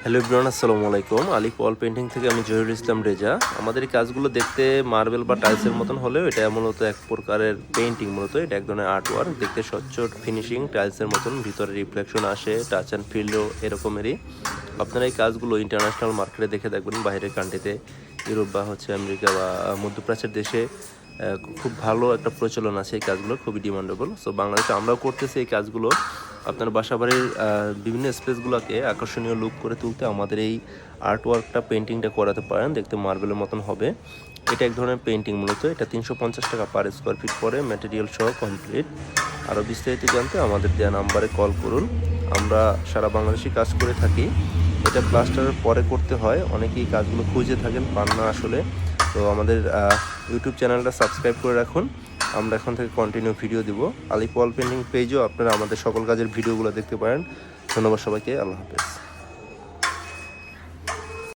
Hello everyone, আসসালামু আলাইকুম। আলিফ wall painting থেকে আমি জহিরুল ইসলাম রেজা। আমাদের এই কাজগুলো দেখতে মার্বেল বা টাইলসের মতন হলেও এটা মূলত এক প্রকারের পেন্টিং। মূলত এটা এক ধরনের আর্ট ওয়ার্ক। দেখতে স্বচ্ছ ফিনিশিং টাইলসের মতন, ভিতরে রিফ্লেকশন আসে, টাচ অ্যান্ড ফিলও এরকমেরই। আপনারা এই কাজগুলো ইন্টারন্যাশনাল মার্কেটে দেখে দেখবেন, বাইরের কান্ট্রিতে, ইউরোপ বা আমেরিকা বা মধ্যপ্রাচ্যের দেশে খুব ভালো একটা প্রচলন আছে। এই কাজগুলো খুবই ডিমান্ডেবল। সো বাংলাদেশে আমরাও করতেছি এই কাজগুলো। আপনার বাসাবাড়ির বিভিন্ন স্পেসগুলোকে আকর্ষণীয় লুক করে তুলতে আমাদের এই আর্ট ওয়ার্কটা পেন্টিংটা করাতে পারেন। দেখতে মার্বেলের মতন হবে। এটা এক ধরনের পেন্টিং। মূলত এটা 350 টাকা পার স্কোয়ার ফিট পরে, ম্যাটেরিয়াল সহ কমপ্লিট। আরও বিস্তারিত জানতে আমাদের দেওয়া নাম্বারে কল করুন। আমরা সারা বাংলাদেশে কাজ করে থাকি। এটা প্লাস্টারের পরে করতে হয়। অনেকেই কাজগুলো খুঁজে থাকেন, পান না আসলে। তো আমাদের ইউটিউব চ্যানেলটা সাবস্ক্রাইব করে রাখুন। আমরা এখন থেকে কন্টিনিউ ভিডিও দিব। আলিফ ওয়াল পেন্টিং পেজও আপনারা আমাদের সকল কাজের ভিডিওগুলো দেখতে পারেন। ধন্যবাদ সবাইকে। আল্লাহ হাফেজ।